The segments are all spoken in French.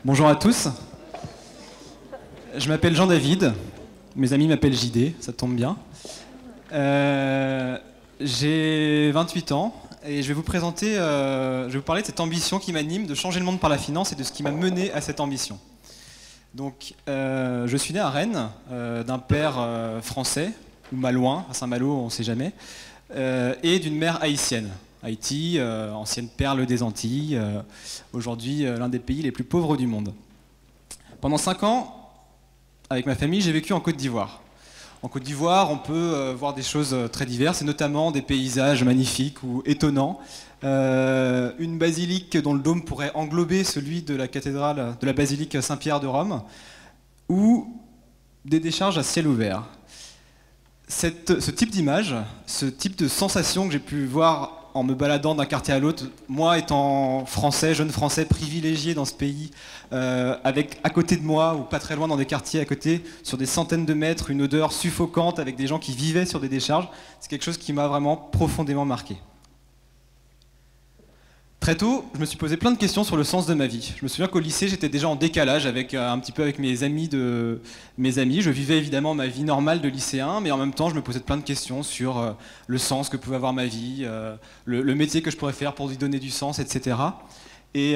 Bonjour à tous, je m'appelle Jean-David, mes amis m'appellent JD, ça tombe bien. J'ai 28 ans et je vais vous présenter, je vais vous parler de cette ambition qui m'anime de changer le monde par la finance et de ce qui m'a mené à cette ambition. Donc, je suis né à Rennes, d'un père français, ou malouin, à Saint-Malo, on ne sait jamais, et d'une mère haïtienne. Haïti, ancienne perle des Antilles, aujourd'hui l'un des pays les plus pauvres du monde. Pendant 5 ans, avec ma famille, j'ai vécu en Côte d'Ivoire. En Côte d'Ivoire, on peut voir des choses très diverses, et notamment des paysages magnifiques ou étonnants. Une basilique dont le dôme pourrait englober celui de la cathédrale de la basilique Saint-Pierre de Rome, ou des décharges à ciel ouvert. Ce type d'image, ce type de sensation que j'ai pu voir en me baladant d'un quartier à l'autre, moi étant français, jeune français privilégié dans ce pays, avec à côté de moi, ou pas très loin dans des quartiers à côté, sur des centaines de mètres, une odeur suffocante avec des gens qui vivaient sur des décharges, c'est quelque chose qui m'a vraiment profondément marqué. Très tôt, je me suis posé plein de questions sur le sens de ma vie. Je me souviens qu'au lycée, j'étais déjà en décalage avec, un petit peu avec mes amis. Je vivais évidemment ma vie normale de lycéen, mais en même temps, je me posais plein de questions sur le sens que pouvait avoir ma vie, le métier que je pourrais faire pour lui donner du sens, etc. Et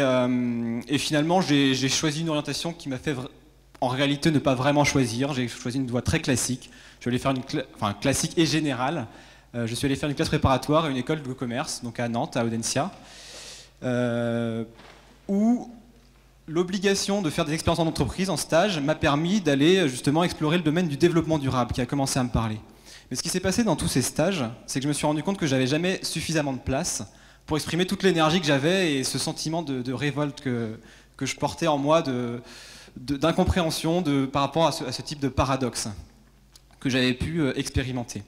finalement, j'ai choisi une orientation qui m'a fait en réalité ne pas vraiment choisir. J'ai choisi une voie très classique. Je vais aller faire classique et générale. Je suis allé faire une classe préparatoire à une école de commerce, donc à Nantes, à Audencia. Où l'obligation de faire des expériences en entreprise, en stage, m'a permis d'aller justement explorer le domaine du développement durable qui a commencé à me parler. Mais ce qui s'est passé dans tous ces stages, c'est que je me suis rendu compte que j'avais jamais suffisamment de place pour exprimer toute l'énergie que j'avais et ce sentiment de révolte que je portais en moi, d'incompréhension par rapport à ce type de paradoxe que j'avais pu expérimenter.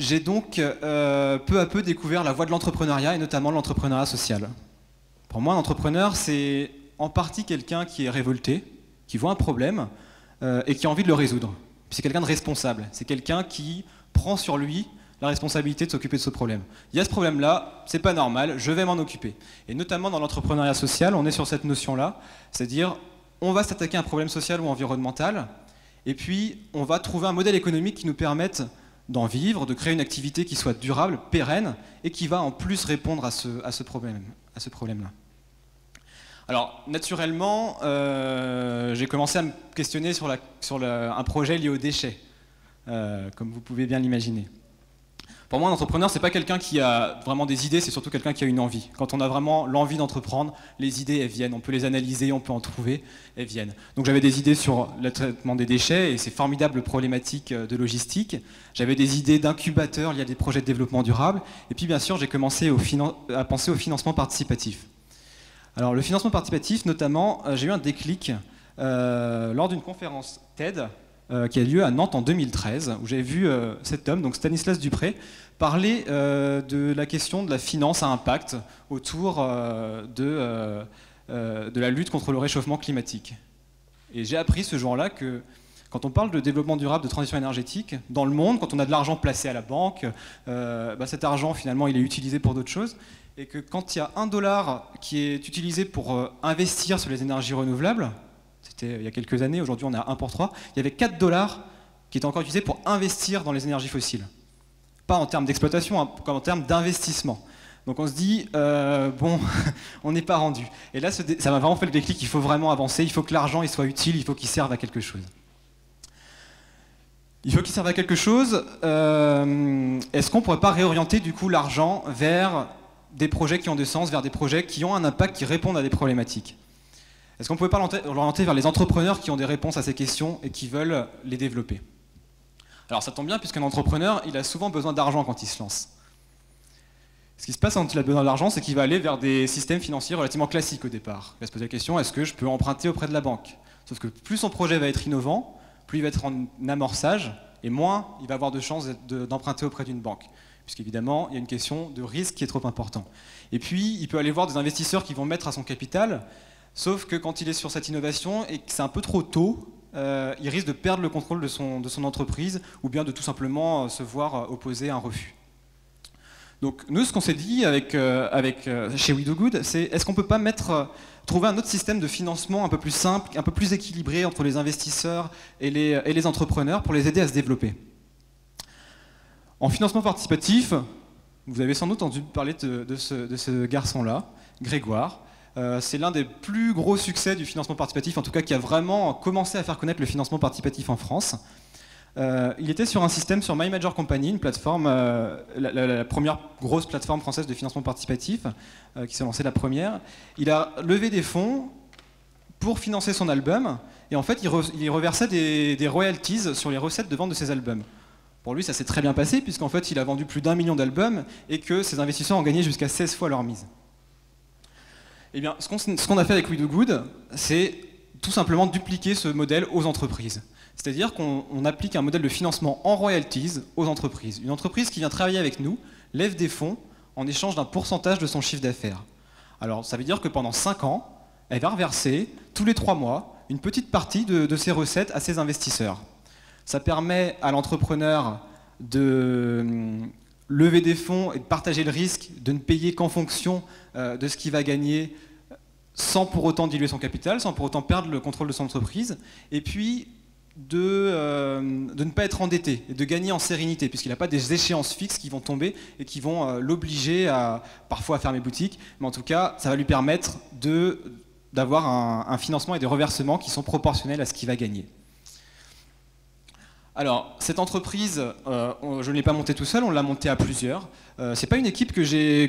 J'ai donc peu à peu découvert la voie de l'entrepreneuriat et notamment l'entrepreneuriat social. Pour moi, un entrepreneur, c'est en partie quelqu'un qui est révolté, qui voit un problème et qui a envie de le résoudre. C'est quelqu'un de responsable, c'est quelqu'un qui prend sur lui la responsabilité de s'occuper de ce problème. Il y a ce problème-là, c'est pas normal, je vais m'en occuper. Et notamment dans l'entrepreneuriat social, on est sur cette notion-là, c'est-à-dire on va s'attaquer à un problème social ou environnemental, et puis on va trouver un modèle économique qui nous permette d'en vivre, de créer une activité qui soit durable, pérenne, et qui va en plus répondre à ce problème-là. Alors, naturellement, j'ai commencé à me questionner sur un projet lié aux déchets, comme vous pouvez bien l'imaginer. Pour moi, un entrepreneur, c'est pas quelqu'un qui a vraiment des idées, c'est surtout quelqu'un qui a une envie. Quand on a vraiment l'envie d'entreprendre, les idées, elles viennent. On peut les analyser, on peut en trouver, elles viennent. Donc j'avais des idées sur le traitement des déchets et ces formidables problématiques de logistique. J'avais des idées d'incubateurs liées à des projets de développement durable. Et puis bien sûr, j'ai commencé à penser au financement participatif. Alors le financement participatif, notamment, j'ai eu un déclic lors d'une conférence TED, qui a lieu à Nantes en 2013, où j'avais vu cet homme, donc Stanislas Dupré, parler de la question de la finance à impact autour de la lutte contre le réchauffement climatique. Et j'ai appris ce jour-là que quand on parle de développement durable, de transition énergétique, dans le monde, quand on a de l'argent placé à la banque, cet argent finalement il est utilisé pour d'autres choses, et que quand il y a $1 qui est utilisé pour investir sur les énergies renouvelables, c'était il y a quelques années, aujourd'hui on est à 1 pour 3, il y avait $4 qui étaient encore utilisés pour investir dans les énergies fossiles. Pas en termes d'exploitation, hein, comme en termes d'investissement. Donc on se dit, bon, on n'est pas rendu. Et là, ça m'a vraiment fait le déclic, il faut vraiment avancer, il faut que l'argent il soit utile, il faut qu'il serve à quelque chose. Il faut qu'il serve à quelque chose. Est-ce qu'on ne pourrait pas réorienter du coup l'argent vers des projets qui ont du sens, vers des projets qui ont un impact, qui répondent à des problématiques ? Est-ce qu'on ne pouvait pas l'orienter vers les entrepreneurs qui ont des réponses à ces questions et qui veulent les développer? Alors ça tombe bien, puisqu'un entrepreneur, il a souvent besoin d'argent quand il se lance. Ce qui se passe quand il a besoin d'argent, c'est qu'il va aller vers des systèmes financiers relativement classiques au départ. Il va se poser la question, est-ce que je peux emprunter auprès de la banque? Sauf que plus son projet va être innovant, plus il va être en amorçage, et moins il va avoir de chances d'emprunter auprès d'une banque. Puisqu'évidemment, il y a une question de risque qui est trop important. Et puis, il peut aller voir des investisseurs qui vont mettre à son capital. Sauf que quand il est sur cette innovation et que c'est un peu trop tôt, il risque de perdre le contrôle de son entreprise ou bien de tout simplement se voir opposer un refus. Donc nous, ce qu'on s'est dit chez We Do Good, c'est est-ce qu'on ne peut pas trouver un autre système de financement un peu plus simple, un peu plus équilibré entre les investisseurs et les entrepreneurs pour les aider à se développer. En financement participatif, vous avez sans doute entendu parler de ce garçon-là, Grégoire. C'est l'un des plus gros succès du financement participatif, en tout cas qui a vraiment commencé à faire connaître le financement participatif en France. Il était sur un système sur My Major Company, une plateforme, la première grosse plateforme française de financement participatif, qui s'est lancée la première. Il a levé des fonds pour financer son album, et en fait il reversait des royalties sur les recettes de vente de ses albums. Pour lui, ça s'est très bien passé, puisqu'en fait il a vendu plus d'1 million d'albums, et que ses investisseurs ont gagné jusqu'à 16 fois leur mise. Eh bien, ce qu'on a fait avec We Do Good, c'est tout simplement dupliquer ce modèle aux entreprises. C'est-à-dire qu'on applique un modèle de financement en royalties aux entreprises. Une entreprise qui vient travailler avec nous lève des fonds en échange d'un pourcentage de son chiffre d'affaires. Alors, ça veut dire que pendant 5 ans, elle va reverser tous les 3 mois une petite partie de ses recettes à ses investisseurs. Ça permet à l'entrepreneur de lever des fonds et de partager le risque, de ne payer qu'en fonction de ce qu'il va gagner, sans pour autant diluer son capital, sans pour autant perdre le contrôle de son entreprise, et puis de ne pas être endetté, et de gagner en sérénité, puisqu'il n'a pas des échéances fixes qui vont tomber et qui vont l'obliger parfois à fermer boutique, mais en tout cas, ça va lui permettre d'avoir un financement et des reversements qui sont proportionnels à ce qu'il va gagner. Alors, cette entreprise, je ne l'ai pas montée tout seul, on l'a montée à plusieurs. C'est pas une équipe que j'ai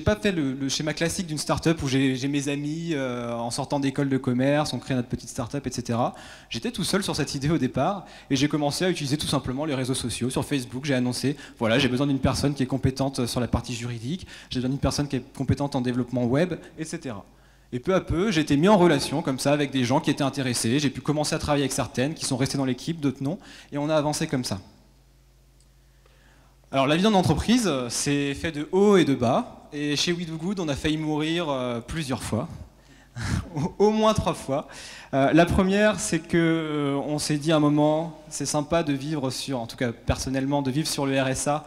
pas fait le schéma classique d'une start-up où j'ai mes amis en sortant d'école de commerce, on crée notre petite start-up, etc. J'étais tout seul sur cette idée au départ et j'ai commencé à utiliser tout simplement les réseaux sociaux. Sur Facebook, j'ai annoncé, voilà, j'ai besoin d'une personne qui est compétente sur la partie juridique, j'ai besoin d'une personne qui est compétente en développement web, etc. Et peu à peu, j'ai été mis en relation comme ça avec des gens qui étaient intéressés. J'ai pu commencer à travailler avec certaines qui sont restées dans l'équipe, d'autres non, et on a avancé comme ça. Alors la vie d'une entreprise, c'est fait de hauts et de bas. Et chez We Do Good, on a failli mourir plusieurs fois, au moins 3 fois. La première, c'est que on s'est dit à un moment, c'est sympa de vivre en tout cas personnellement, de vivre sur le RSA,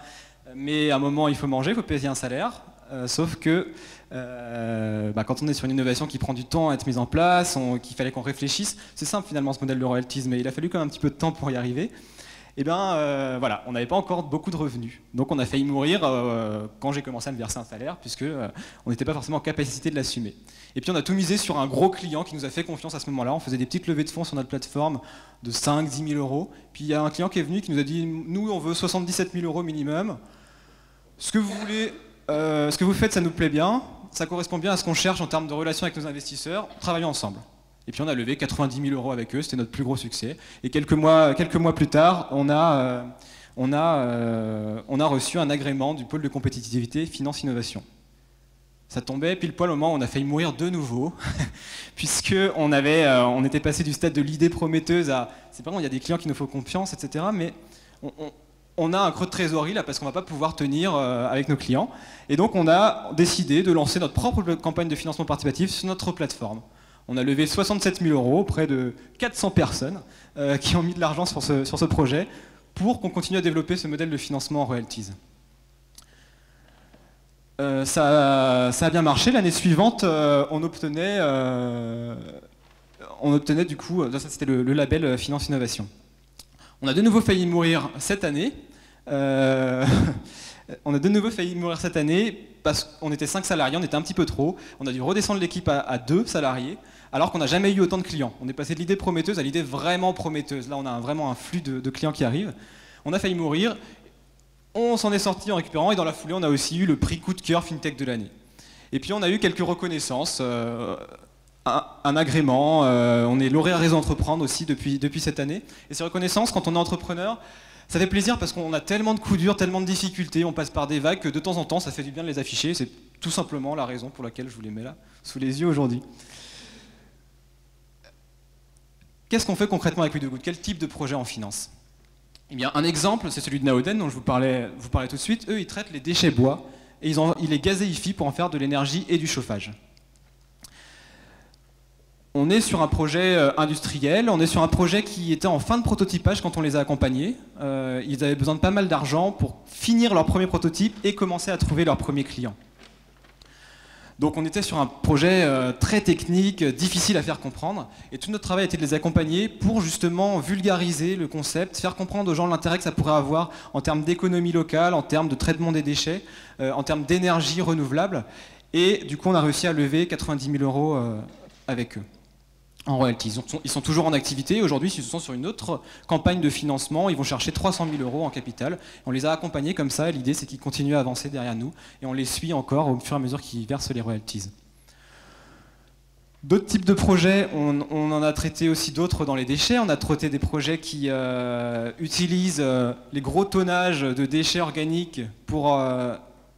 mais à un moment il faut manger, il faut payer un salaire. Sauf que quand on est sur une innovation qui prend du temps à être mise en place, qu'il fallait qu'on réfléchisse, c'est simple finalement ce modèle de royalties, mais il a fallu quand même un petit peu de temps pour y arriver. Et voilà, on n'avait pas encore beaucoup de revenus. Donc on a failli mourir quand j'ai commencé à me verser un salaire, puisque on n'était pas forcément en capacité de l'assumer. Et puis on a tout misé sur un gros client qui nous a fait confiance à ce moment-là. On faisait des petites levées de fonds sur notre plateforme de 5 000 – 10 000 euros. Puis il y a un client qui est venu qui nous a dit, nous on veut 77 000 euros minimum. Ce que vous voulez... ce que vous faites, ça nous plaît bien, ça correspond bien à ce qu'on cherche en termes de relations avec nos investisseurs, travaillons ensemble. Et puis on a levé 90 000 euros avec eux, c'était notre plus gros succès. Et quelques mois plus tard, on a reçu un agrément du pôle de compétitivité Finance Innovation. Ça tombait pile poil au moment où on a failli mourir de nouveau, puisqu'on était passé du stade de l'idée prometteuse à c'est pas bon, il y a des clients qui nous font confiance, etc. Mais on a un creux de trésorerie là parce qu'on ne va pas pouvoir tenir avec nos clients. Et donc on a décidé de lancer notre propre campagne de financement participatif sur notre plateforme. On a levé 67 000 euros auprès de 400 personnes qui ont mis de l'argent sur ce projet pour qu'on continue à développer ce modèle de financement en royalties. Ça a bien marché. L'année suivante, on obtenait du coup, ça c'était le label Finance Innovation. On a de nouveau failli mourir cette année. Parce qu'on était 5 salariés, on était un petit peu trop. On a dû redescendre l'équipe à 2 salariés, alors qu'on n'a jamais eu autant de clients. On est passé de l'idée prometteuse à l'idée vraiment prometteuse. Là, on a vraiment un flux de clients qui arrivent. On a failli mourir. On s'en est sorti en récupérant, et dans la foulée, on a aussi eu le prix coup de cœur FinTech de l'année. Et puis, on a eu quelques reconnaissances. Un agrément, on est lauréat Réseau Entreprendre aussi depuis cette année. Et ces reconnaissances, quand on est entrepreneur, ça fait plaisir parce qu'on a tellement de coups durs, tellement de difficultés, on passe par des vagues que de temps en temps, ça fait du bien de les afficher. C'est tout simplement la raison pour laquelle je vous les mets là, sous les yeux aujourd'hui. Qu'est-ce qu'on fait concrètement avec We Do Good? Quel type de projet on finance? Eh bien, un exemple, c'est celui de Naoden, dont je vous parlais tout de suite. Eux, ils traitent les déchets bois et ils les gazéifient pour en faire de l'énergie et du chauffage. On est sur un projet industriel, on est sur un projet qui était en fin de prototypage quand on les a accompagnés. Ils avaient besoin de pas mal d'argent pour finir leur premier prototype et commencer à trouver leurs premiers clients. Donc on était sur un projet très technique, difficile à faire comprendre, et tout notre travail était de les accompagner pour justement vulgariser le concept, faire comprendre aux gens l'intérêt que ça pourrait avoir en termes d'économie locale, en termes de traitement des déchets, en termes d'énergie renouvelable, et du coup on a réussi à lever 90 000 euros avec eux. En royalties. Ils sont toujours en activité. Aujourd'hui, ils sont sur une autre campagne de financement. Ils vont chercher 300 000 euros en capital. On les a accompagnés comme ça. L'idée, c'est qu'ils continuent à avancer derrière nous. Et on les suit encore au fur et à mesure qu'ils versent les royalties. D'autres types de projets, on en a traité aussi d'autres dans les déchets. On a traité des projets qui utilisent les gros tonnages de déchets organiques pour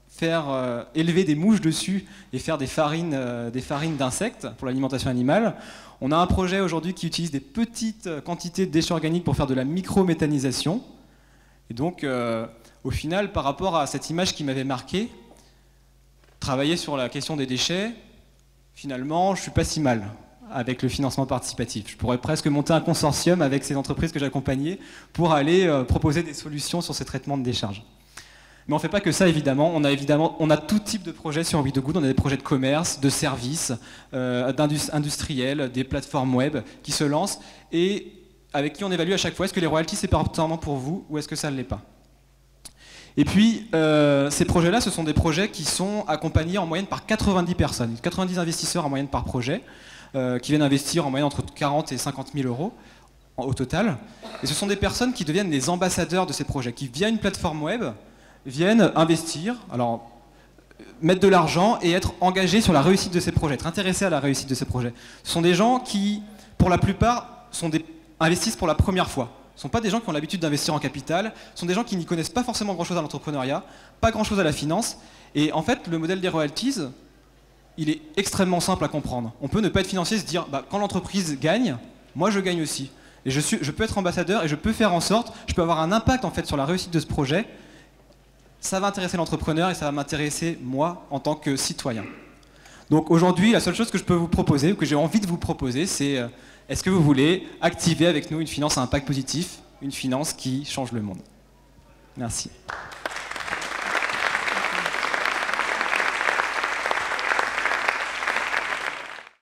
faire élever des mouches dessus et faire des farines d'insectes pour l'alimentation animale. On a un projet aujourd'hui qui utilise des petites quantités de déchets organiques pour faire de la microméthanisation. Et donc, au final, par rapport à cette image qui m'avait marqué, travailler sur la question des déchets, finalement, je ne suis pas si mal avec le financement participatif. Je pourrais presque monter un consortium avec ces entreprises que j'accompagnais pour aller proposer des solutions sur ces traitements de décharge. Mais on ne fait pas que ça, évidemment. On a tout type de projets sur We Do Good. On a des projets de commerce, de services, industriels, des plateformes web qui se lancent et avec qui on évalue à chaque fois est-ce que les royalties c'est pertinent pour vous ou est-ce que ça ne l'est pas. Et puis, ces projets-là, ce sont des projets qui sont accompagnés en moyenne par 90 personnes, 90 investisseurs en moyenne par projet, qui viennent investir en moyenne entre 40 et 50 000 euros au total. Et ce sont des personnes qui deviennent les ambassadeurs de ces projets, qui via une plateforme web, viennent investir, alors mettre de l'argent et être engagés sur la réussite de ces projets, être intéressés à la réussite de ces projets. Ce sont des gens qui, pour la plupart, investissent pour la première fois. Ce ne sont pas des gens qui ont l'habitude d'investir en capital, ce sont des gens qui n'y connaissent pas forcément grand-chose à l'entrepreneuriat, pas grand-chose à la finance. Et en fait, le modèle des royalties, il est extrêmement simple à comprendre. On peut ne pas être financier et se dire, quand l'entreprise gagne, moi je gagne aussi. Et je peux être ambassadeur et je peux faire en sorte, je peux avoir un impact en fait sur la réussite de ce projet. Ça va intéresser l'entrepreneur et ça va m'intéresser moi en tant que citoyen. Donc aujourd'hui, la seule chose que je peux vous proposer, ou que j'ai envie de vous proposer, c'est est-ce que vous voulez activer avec nous une finance à impact positif, une finance qui change le monde? Merci.